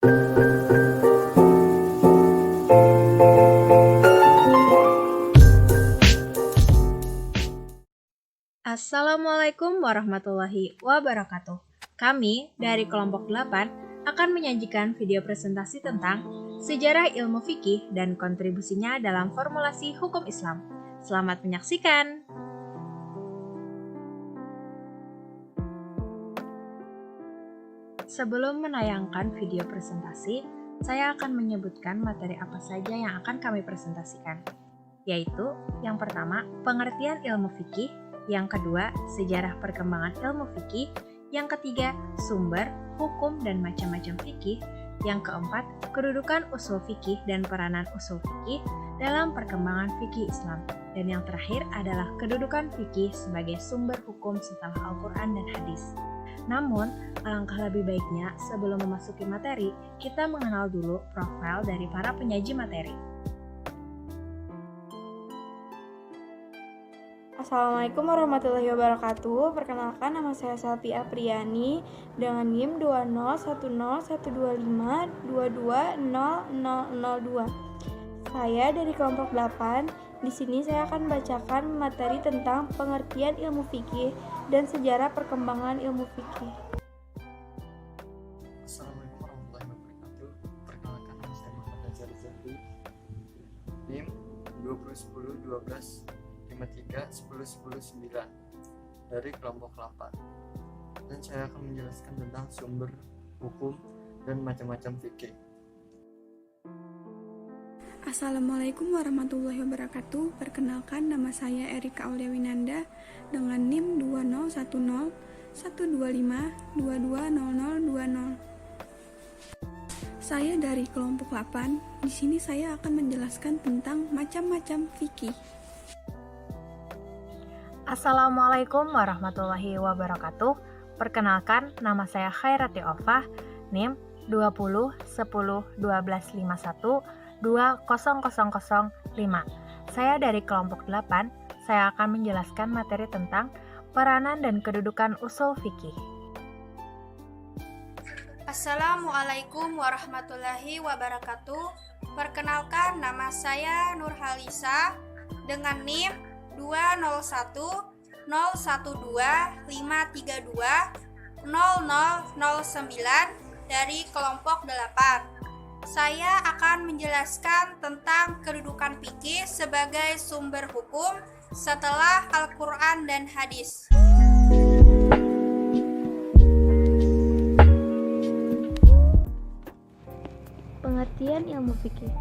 Assalamualaikum warahmatullahi wabarakatuh. Kami dari kelompok 8 akan menyajikan video presentasi tentang sejarah ilmu fikih dan kontribusinya dalam formulasi hukum Islam. Selamat menyaksikan. Sebelum menayangkan video presentasi, saya akan menyebutkan materi apa saja yang akan kami presentasikan, yaitu yang pertama, pengertian ilmu fikih, yang kedua, sejarah perkembangan ilmu fikih, yang ketiga, sumber, hukum, dan macam-macam fikih, yang keempat, kedudukan usul fikih dan peranan usul fikih dalam perkembangan fikih Islam, dan yang terakhir adalah kedudukan fikih sebagai sumber hukum setelah Al-Quran dan hadis. Namun, alangkah lebih baiknya sebelum memasuki materi, kita mengenal dulu profil dari para penyaji materi. Assalamualaikum warahmatullahi wabarakatuh. Perkenalkan, nama saya Selvi Apriyani dengan NIM 2010125220002. Saya dari kelompok 8. Di sini saya akan membacakan materi tentang pengertian ilmu fikih dan sejarah perkembangan ilmu fikih. Assalamualaikum warahmatullahi wabarakatuh. Perkenalkan, nama saya Muhammad Azhar Zahri, NIM 2010-12-53-10-10-9 dari kelompok 8, dan saya akan menjelaskan tentang sumber hukum dan macam-macam fikih. Assalamualaikum warahmatullahi wabarakatuh. Perkenalkan, nama saya Erika Auliawinanda dengan NIM 2010125220020. Saya dari kelompok 8. Di sini saya akan menjelaskan tentang macam-macam fikih. Assalamualaikum warahmatullahi wabarakatuh. Perkenalkan, nama saya Khairati Ofah, NIM 2010-1151-20005. Saya dari kelompok 8. Saya akan menjelaskan materi tentang peranan dan kedudukan usul fikih. Assalamualaikum warahmatullahi wabarakatuh. Perkenalkan, nama saya Nurhalisa dengan NIM 2010125320009 dari kelompok 8. Saya akan menjelaskan tentang kedudukan fikih sebagai sumber hukum setelah Al-Quran dan hadis. Pengertian ilmu fikih.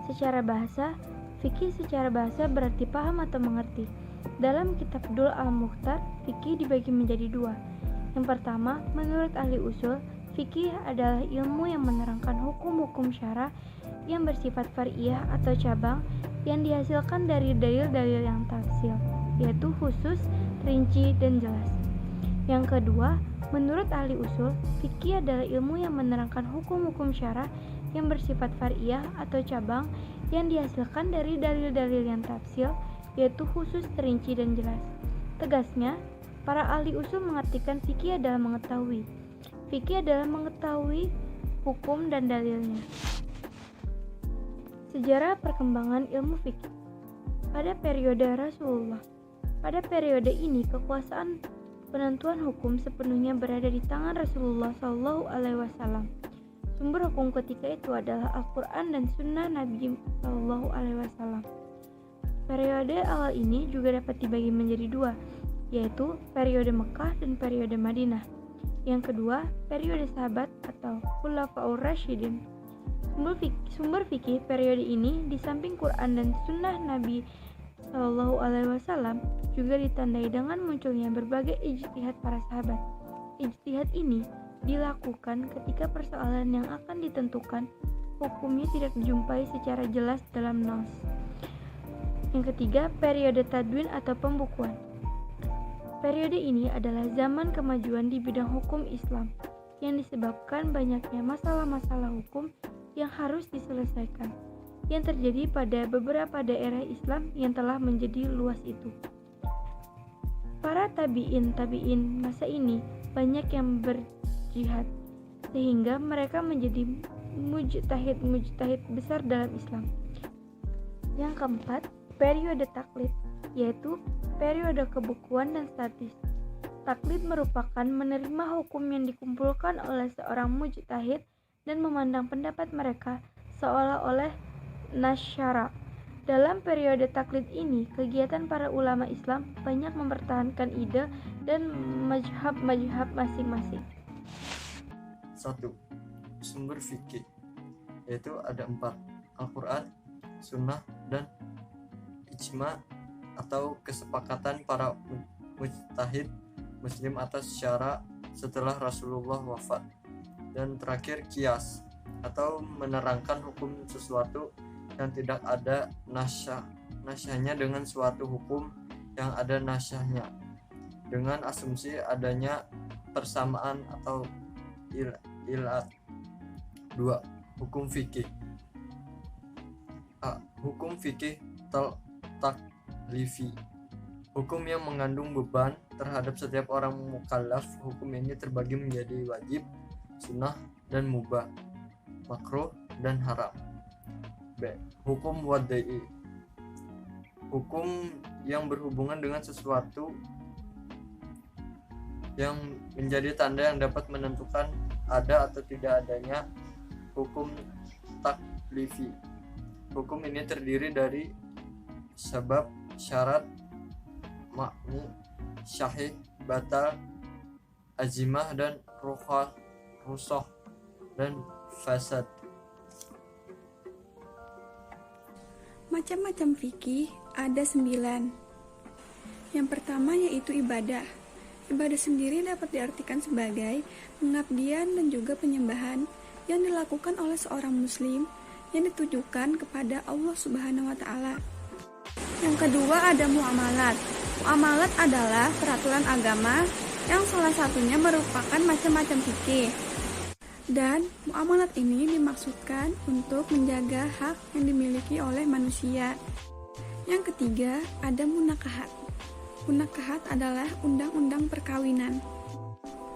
Secara bahasa, fikih secara bahasa berarti paham atau mengerti. Dalam kitab Dul Al-Mukhtar, fikih dibagi menjadi dua. Yang pertama, menurut ahli usul, fikih adalah ilmu yang menerangkan hukum-hukum syara yang bersifat far'iyah atau cabang yang dihasilkan dari dalil-dalil yang tafsil, yaitu khusus, rinci, dan jelas. Yang kedua, menurut ahli usul, fikih adalah ilmu yang menerangkan hukum-hukum syara yang bersifat far'iyah atau cabang yang dihasilkan dari dalil-dalil yang tafsil, yaitu khusus, terinci, dan jelas. Tegasnya, para ahli usul mengartikan fikih adalah mengetahui. Fikih adalah mengetahui hukum dan dalilnya. Sejarah perkembangan ilmu fikih. Pada periode Rasulullah. Pada periode ini, kekuasaan penentuan hukum sepenuhnya berada di tangan Rasulullah SAW. Sumber hukum ketika itu adalah Al-Quran dan Sunnah Nabi SAW. Periode awal ini juga dapat dibagi menjadi dua, yaitu periode Mekah dan periode Madinah. Yang kedua, periode sahabat atau Khulafaur Rasyidin. Sumber fikih periode ini di samping Quran dan Sunnah Nabi SAW juga ditandai dengan munculnya berbagai ijtihad para sahabat. Ijtihad ini dilakukan ketika persoalan yang akan ditentukan hukumnya tidak dijumpai secara jelas dalam nas. Yang ketiga, periode tadwin atau pembukuan. Periode ini adalah zaman kemajuan di bidang hukum Islam yang disebabkan banyaknya masalah-masalah hukum yang harus diselesaikan yang terjadi pada beberapa daerah Islam yang telah menjadi luas itu. Para tabi'in masa ini banyak yang berjihad sehingga mereka menjadi mujtahid besar dalam Islam. Yang keempat, periode taklid, yaitu periode kebukuan dan statis. Taklid merupakan menerima hukum yang dikumpulkan oleh seorang mujtahid dan memandang pendapat mereka seolah-olah nas syara. Dalam periode taklid ini, kegiatan para ulama Islam banyak mempertahankan ide dan mazhab masing-masing. 1. Sumber fikih, yaitu ada 4: Al-Quran, Sunnah, dan ijma atau kesepakatan para mujtahid Muslim atas syara setelah Rasulullah wafat. Dan terakhir, qiyas atau menerangkan hukum sesuatu yang tidak ada nasyahnya dengan suatu hukum yang ada nasyahnya, dengan asumsi adanya persamaan atau ilat. 2. Hukum fikih. A. Hukum fikih taklifi, hukum yang mengandung beban terhadap setiap orang mukallaf. Hukum ini terbagi menjadi wajib, sunnah, dan mubah, makruh, dan haram. B. Hukum wadai, hukum yang berhubungan dengan sesuatu yang menjadi tanda yang dapat menentukan ada atau tidak adanya hukum taklifi. Hukum ini terdiri dari sebab, syarat, makni, syahih, batal, azimah, dan rukhsah, dan fasad. Macam-macam fikih ada 9. Yang pertama yaitu ibadah. Ibadah sendiri dapat diartikan sebagai pengabdian dan juga penyembahan yang dilakukan oleh seorang muslim yang ditujukan kepada Allah Subhanahu wa Ta'ala. Yang kedua ada muamalat. Muamalat adalah peraturan agama yang salah satunya merupakan macam-macam fikih. Dan muamalat ini dimaksudkan untuk menjaga hak yang dimiliki oleh manusia. Yang ketiga ada munakahat. Munakahat adalah undang-undang perkawinan,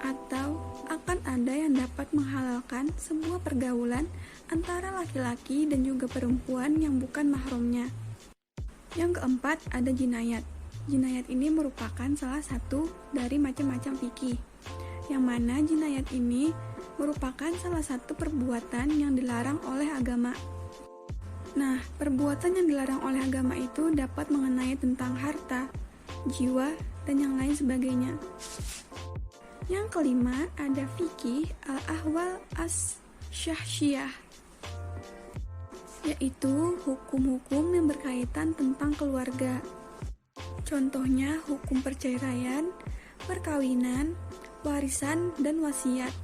atau akan ada yang dapat menghalalkan sebuah pergaulan antara laki-laki dan juga perempuan yang bukan mahramnya. Yang keempat ada jinayat. Jinayat ini merupakan salah satu dari macam-macam fikih, yang mana jinayat ini merupakan salah satu perbuatan yang dilarang oleh agama. Nah, perbuatan yang dilarang oleh agama itu dapat mengenai tentang harta, jiwa, dan yang lain sebagainya. Yang kelima ada fikih al-ahwal as-syahsyiyah, yaitu hukum-hukum yang berkaitan tentang keluarga. Contohnya hukum perceraian, perkawinan, warisan, dan wasiat.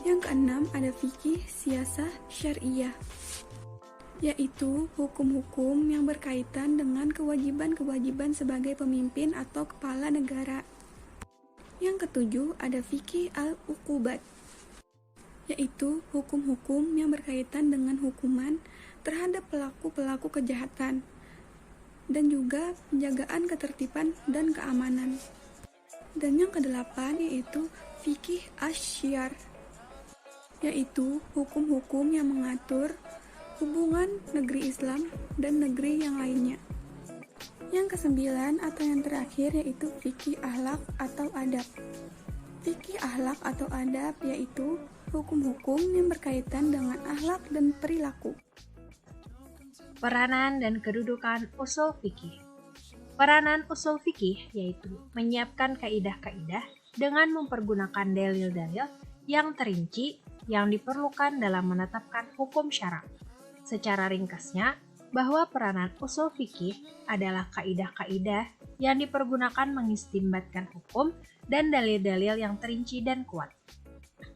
Yang keenam ada fikih siyasah syariah, yaitu hukum-hukum yang berkaitan dengan kewajiban-kewajiban sebagai pemimpin atau kepala negara. Yang ketujuh ada fikih al-uqubat, yaitu hukum-hukum yang berkaitan dengan hukuman terhadap pelaku-pelaku kejahatan dan juga penjagaan ketertiban dan keamanan. Dan yang kedelapan yaitu fikih asy-syar, yaitu hukum-hukum yang mengatur hubungan negeri Islam dan negeri yang lainnya. Yang kesembilan atau yang terakhir yaitu fikih akhlak atau adab. Fikih akhlak atau adab yaitu hukum-hukum yang berkaitan dengan akhlak dan perilaku. Peranan dan kedudukan usul fikih. Peranan usul fikih yaitu menyiapkan kaidah-kaidah dengan mempergunakan dalil-dalil yang terinci yang diperlukan dalam menetapkan hukum syara. Secara ringkasnya, bahwa peranan usul fikih adalah kaidah-kaidah yang dipergunakan mengistimbatkan hukum dan dalil-dalil yang terinci dan kuat.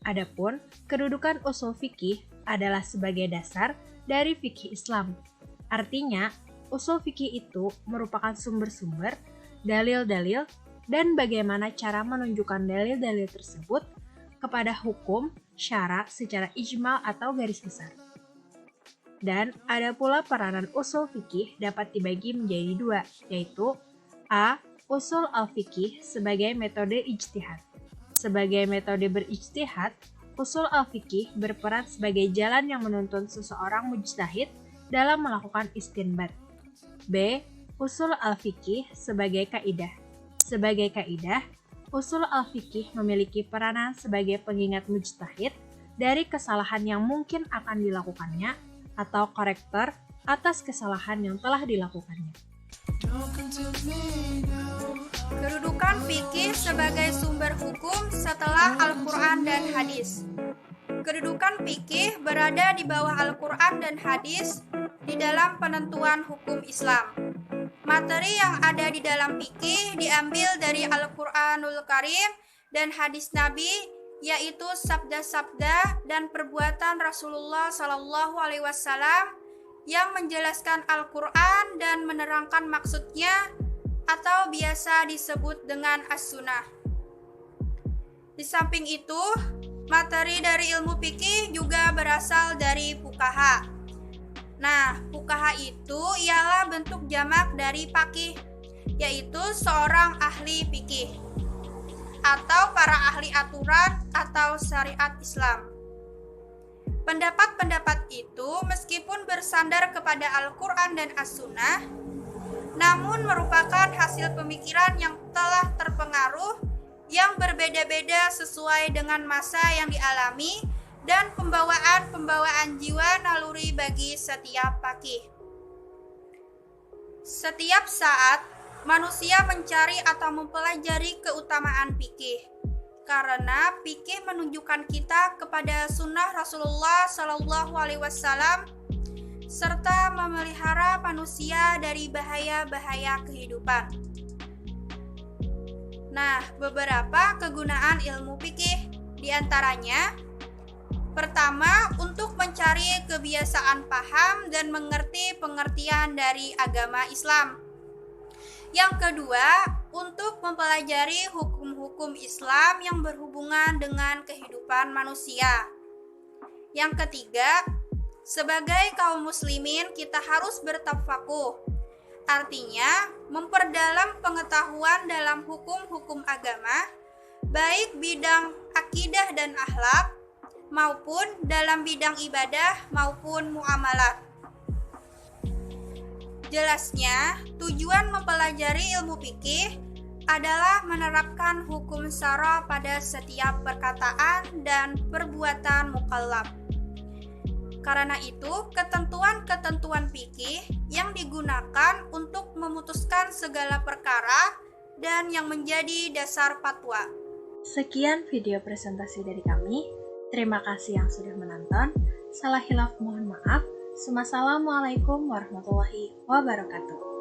Adapun kedudukan usul fikih adalah sebagai dasar dari fikih Islam. Artinya, usul fikih itu merupakan sumber-sumber, dalil-dalil, dan bagaimana cara menunjukkan dalil-dalil tersebut kepada hukum syara secara ijmal atau garis besar. Dan ada pula peranan usul fikih dapat dibagi menjadi dua, yaitu A. Usul al-fikih sebagai metode ijtihad. Sebagai metode berijtihad, usul al-fiqih berperan sebagai jalan yang menuntun seseorang mujtahid dalam melakukan istinbat. B. Usul al-fiqih sebagai kaidah. Sebagai kaidah, usul al-fiqih memiliki peranan sebagai pengingat mujtahid dari kesalahan yang mungkin akan dilakukannya atau korektor atas kesalahan yang telah dilakukannya. Kedudukan fikih sebagai sumber hukum setelah Al-Quran dan hadis. Kedudukan fikih berada di bawah Al-Quran dan hadis di dalam penentuan hukum Islam. Materi yang ada di dalam fikih diambil dari Al-Quranul Karim dan hadis Nabi, yaitu sabda-sabda dan perbuatan Rasulullah SAW yang menjelaskan Al-Quran dan menerangkan maksudnya, atau biasa disebut dengan as-sunnah. Di samping itu, materi dari ilmu fikih juga berasal dari fuqaha. Nah, fuqaha itu ialah bentuk jamak dari faqih, yaitu seorang ahli fikih atau para ahli aturan atau syariat Islam. Pendapat-pendapat itu meskipun bersandar kepada Al-Quran dan As-Sunnah, namun merupakan hasil pemikiran yang telah terpengaruh yang berbeda-beda sesuai dengan masa yang dialami dan pembawaan jiwa naluri bagi setiap faqih. Setiap saat, manusia mencari atau mempelajari keutamaan fikih. Karena fikih menunjukkan kita kepada sunnah Rasulullah SAW serta memelihara manusia dari bahaya-bahaya kehidupan. Nah, beberapa kegunaan ilmu fikih diantaranya: pertama, untuk mencari kebiasaan paham dan mengerti pengertian dari agama Islam. Yang kedua, untuk mempelajari hukum-hukum Islam yang berhubungan dengan kehidupan manusia. Yang ketiga, sebagai kaum muslimin kita harus bertafakuh. Artinya, memperdalam pengetahuan dalam hukum-hukum agama, baik bidang akidah dan akhlak, maupun dalam bidang ibadah maupun muamalat. Jelasnya, tujuan mempelajari ilmu fikih adalah menerapkan hukum syara pada setiap perkataan dan perbuatan mukallaf. Karena itu, ketentuan-ketentuan fikih yang digunakan untuk memutuskan segala perkara dan yang menjadi dasar fatwa. Sekian video presentasi dari kami. Terima kasih yang sudah menonton. Salah hilaf mohon maaf. Wassalamualaikum warahmatullahi wabarakatuh.